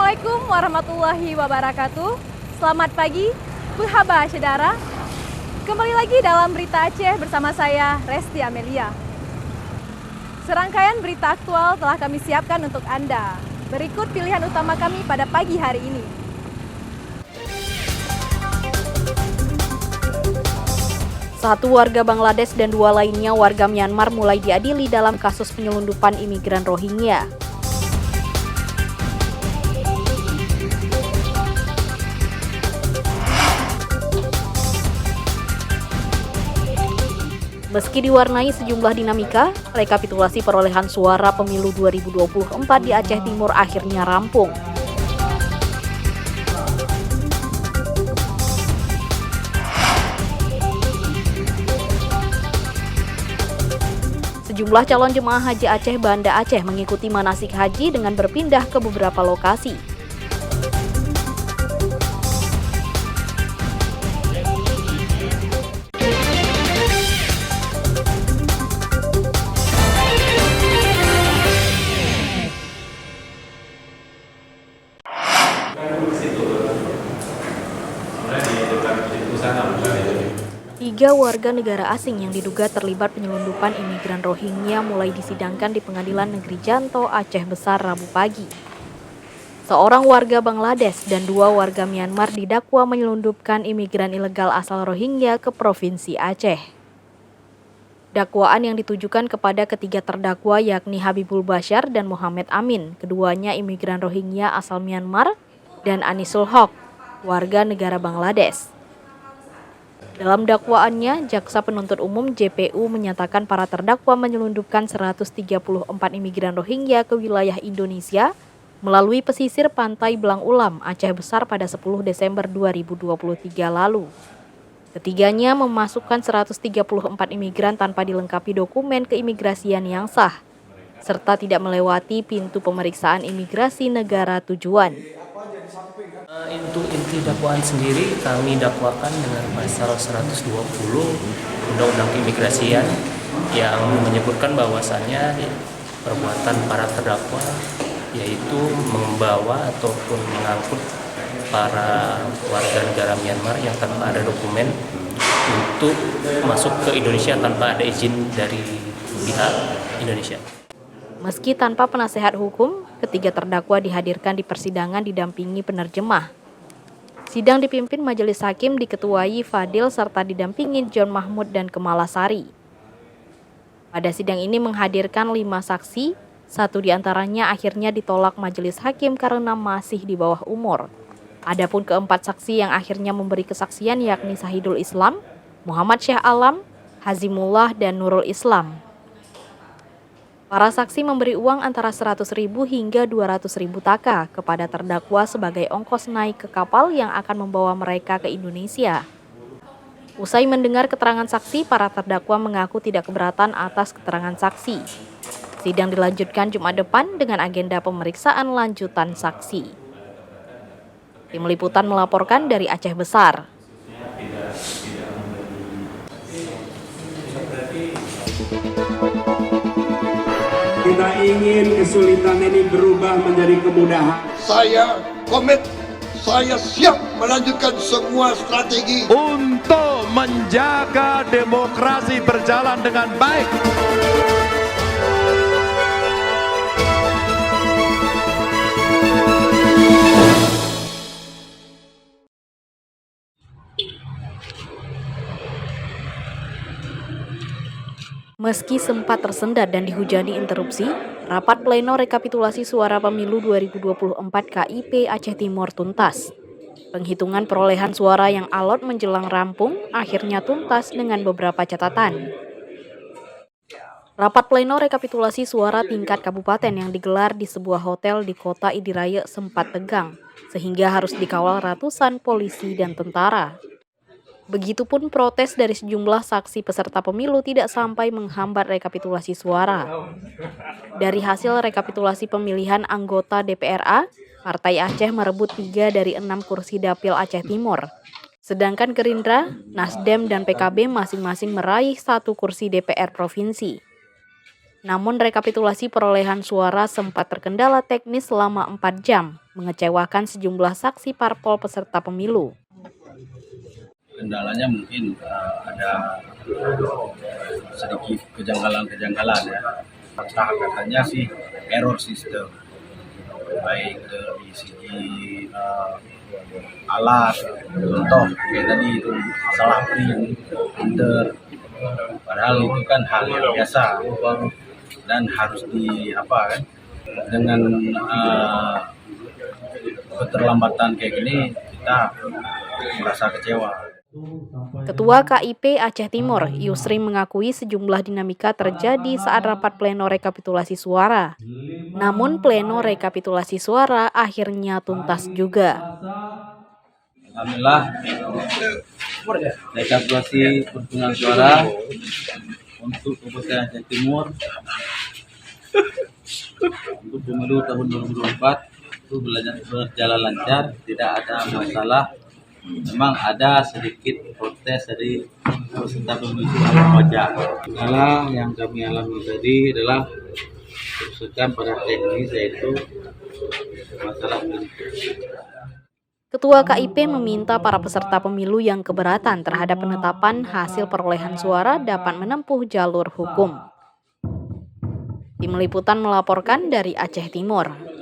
Assalamualaikum warahmatullahi wabarakatuh. Selamat pagi, Buhaba Syedara. Kembali lagi dalam Berita Aceh bersama saya, Resti Amelia. Serangkaian berita aktual telah kami siapkan untuk Anda. Berikut pilihan utama kami pada pagi hari ini. Satu warga Bangladesh dan dua lainnya warga Myanmar mulai diadili dalam kasus penyelundupan imigran Rohingya. Meski diwarnai sejumlah dinamika, rekapitulasi perolehan suara pemilu 2024 di Aceh Timur akhirnya rampung. Sejumlah calon jemaah haji Aceh Banda Aceh mengikuti manasik haji dengan berpindah ke beberapa lokasi. Tiga warga negara asing yang diduga terlibat penyelundupan imigran Rohingya mulai disidangkan di Pengadilan Negeri Janto, Aceh Besar, Rabu pagi. Seorang warga Bangladesh dan dua warga Myanmar didakwa menyelundupkan imigran ilegal asal Rohingya ke Provinsi Aceh. Dakwaan yang ditujukan kepada ketiga terdakwa yakni Habibul Bashar dan Muhammad Amin, keduanya imigran Rohingya asal Myanmar, dan Anisul Haq, warga negara Bangladesh. Dalam dakwaannya, Jaksa Penuntut Umum JPU menyatakan para terdakwa menyelundupkan 134 imigran Rohingya ke wilayah Indonesia melalui pesisir pantai Belang Ulam, Aceh Besar pada 10 Desember 2023 lalu. Ketiganya memasukkan 134 imigran tanpa dilengkapi dokumen keimigrasian yang sah, serta tidak melewati pintu pemeriksaan imigrasi negara tujuan. Untuk inti dakwaan sendiri kami dakwakan dengan pasal 120 Undang-Undang Keimigrasian yang menyebutkan bahwasannya perbuatan para terdakwa yaitu membawa ataupun mengangkut para warga negara Myanmar yang tanpa ada dokumen untuk masuk ke Indonesia tanpa ada izin dari pihak Indonesia. Meski tanpa penasehat hukum, ketiga terdakwa dihadirkan di persidangan didampingi penerjemah. Sidang dipimpin majelis hakim diketuai Fadil serta didampingi John Mahmud dan Kemalasari. Pada sidang ini menghadirkan 5 saksi, satu diantaranya akhirnya ditolak majelis hakim karena masih di bawah umur. Adapun keempat saksi yang akhirnya memberi kesaksian yakni Sahidul Islam, Muhammad Syekh Alam, Hazimullah, dan Nurul Islam. Para saksi memberi uang antara 100.000 hingga 200.000 taka kepada terdakwa sebagai ongkos naik ke kapal yang akan membawa mereka ke Indonesia. Usai mendengar keterangan saksi, para terdakwa mengaku tidak keberatan atas keterangan saksi. Sidang dilanjutkan Jumat depan dengan agenda pemeriksaan lanjutan saksi. Tim Liputan melaporkan dari Aceh Besar. Kita ingin kesulitan ini berubah menjadi kemudahan. Saya komit, saya siap melanjutkan semua strategi untuk menjaga demokrasi berjalan dengan baik. Meski sempat tersendat dan dihujani interupsi, rapat pleno rekapitulasi suara pemilu 2024 KIP Aceh Timur tuntas. Penghitungan perolehan suara yang alot menjelang rampung akhirnya tuntas dengan beberapa catatan. Rapat pleno rekapitulasi suara tingkat kabupaten yang digelar di sebuah hotel di Kota Idiraya sempat tegang, sehingga harus dikawal ratusan polisi dan tentara. Begitupun protes dari sejumlah saksi peserta pemilu tidak sampai menghambat rekapitulasi suara. Dari hasil rekapitulasi pemilihan anggota DPRA, Partai Aceh merebut 3 dari 6 kursi dapil Aceh Timur. Sedangkan Gerindra, Nasdem, dan PKB masing-masing meraih 1 kursi DPR provinsi. Namun rekapitulasi perolehan suara sempat terkendala teknis selama 4 jam, mengecewakan sejumlah saksi parpol peserta pemilu. Kendalanya mungkin ada sedikit kejanggalan ya. Katanya sih error sistem, baik dari segi alat, contoh kayak tadi itu salah print, printer, padahal itu kan hal yang biasa dan harus dengan keterlambatan kayak gini kita merasa kecewa. Ketua KIP Aceh Timur, Yusri, mengakui sejumlah dinamika terjadi saat rapat pleno rekapitulasi suara. Namun pleno rekapitulasi suara akhirnya tuntas juga. Alhamdulillah, rekapitulasi perhitungan suara untuk Kabupaten Aceh Timur untuk pemilu tahun 2024 itu berjalan lancar, tidak ada masalah. Memang ada sedikit protes dari peserta pemilu wajah. Kendala yang kami alami tadi adalah kerusakan pada teknis, yaitu masalah printer. Ketua KIP meminta para peserta pemilu yang keberatan terhadap penetapan hasil perolehan suara dapat menempuh jalur hukum. Tim Liputan melaporkan dari Aceh Timur.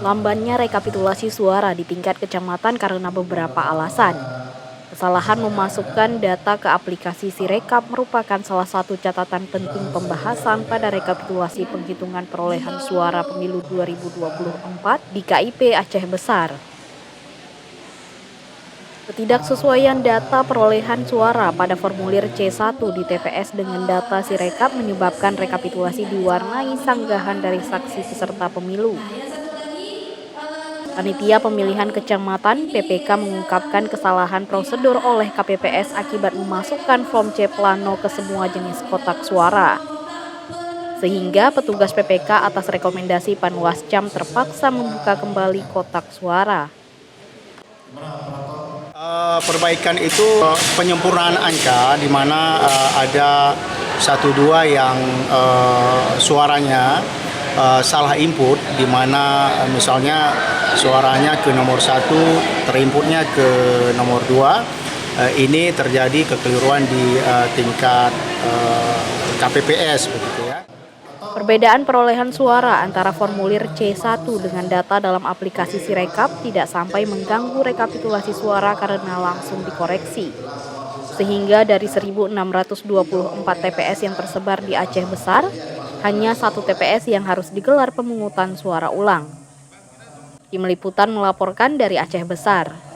Lambannya rekapitulasi suara di tingkat kecamatan karena beberapa alasan. Kesalahan memasukkan data ke aplikasi Sirekap merupakan salah satu catatan penting pembahasan pada rekapitulasi penghitungan perolehan suara pemilu 2024 di KIP Aceh Besar. Ketidaksesuaian data perolehan suara pada formulir C1 di TPS dengan data Sirekap menyebabkan rekapitulasi diwarnai sanggahan dari saksi peserta pemilu. Panitia Pemilihan Kecamatan PPK mengungkapkan kesalahan prosedur oleh KPPS akibat memasukkan form C plano ke semua jenis kotak suara. Sehingga petugas PPK atas rekomendasi Panwascam terpaksa membuka kembali kotak suara. Perbaikan itu penyempurnaan angka di mana ada 1-2 yang suaranya salah input, di mana misalnya suaranya ke nomor 1 terinputnya ke nomor 2. Ini terjadi kekeliruan di tingkat KPPS begitu ya. Perbedaan perolehan suara antara formulir C1 dengan data dalam aplikasi Sirekap tidak sampai mengganggu rekapitulasi suara karena langsung dikoreksi. Sehingga dari 1.624 TPS yang tersebar di Aceh Besar, hanya 1 TPS yang harus digelar pemungutan suara ulang. Tim Liputan melaporkan dari Aceh Besar.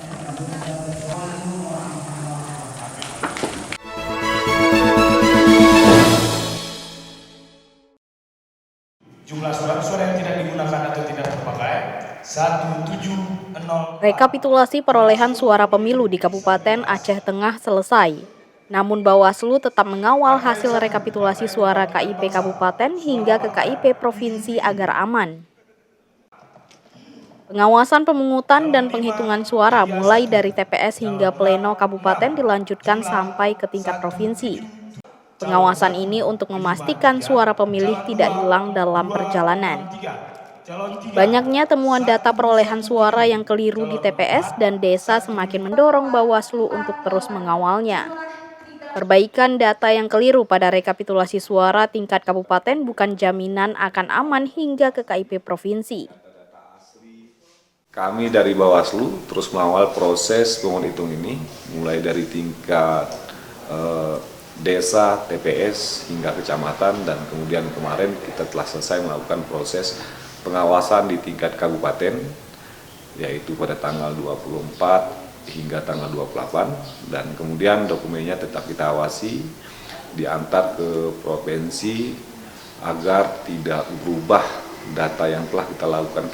Jumlah surat yang tidak digunakan atau tidak terpakai 170. Rekapitulasi perolehan suara pemilu di Kabupaten Aceh Tengah selesai. Namun Bawaslu tetap mengawal hasil rekapitulasi suara KIP Kabupaten hingga ke KIP Provinsi agar aman. Pengawasan pemungutan dan penghitungan suara mulai dari TPS hingga pleno kabupaten dilanjutkan sampai ke tingkat provinsi. Pengawasan ini untuk memastikan suara pemilih tidak hilang dalam perjalanan. Banyaknya temuan data perolehan suara yang keliru di TPS dan desa semakin mendorong Bawaslu untuk terus mengawalnya. Perbaikan data yang keliru pada rekapitulasi suara tingkat kabupaten bukan jaminan akan aman hingga ke KIP provinsi. Kami dari Bawaslu terus mengawal proses penghitungan ini, mulai dari tingkat desa, TPS, hingga kecamatan, dan kemudian kemarin kita telah selesai melakukan proses pengawasan di tingkat kabupaten, yaitu pada tanggal 24 hingga tanggal 28, dan kemudian dokumennya tetap kita awasi, diantar ke provinsi agar tidak berubah data yang telah kita lakukan,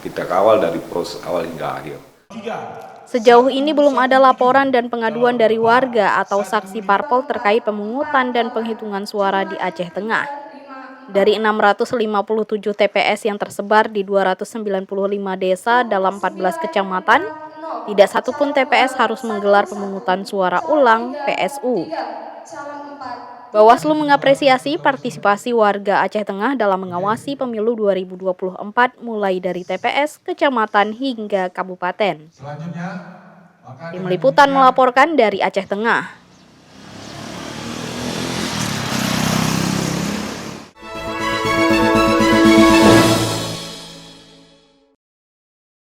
kita kawal dari proses awal hingga akhir. Sejauh ini belum ada laporan dan pengaduan dari warga atau saksi parpol terkait pemungutan dan penghitungan suara di Aceh Tengah. Dari 657 TPS yang tersebar di 295 desa dalam 14 kecamatan, tidak satupun TPS harus menggelar pemungutan suara ulang (PSU). Bawaslu mengapresiasi partisipasi warga Aceh Tengah dalam mengawasi pemilu 2024 mulai dari TPS, kecamatan hingga kabupaten. Tim Liputan melaporkan dari Aceh Tengah.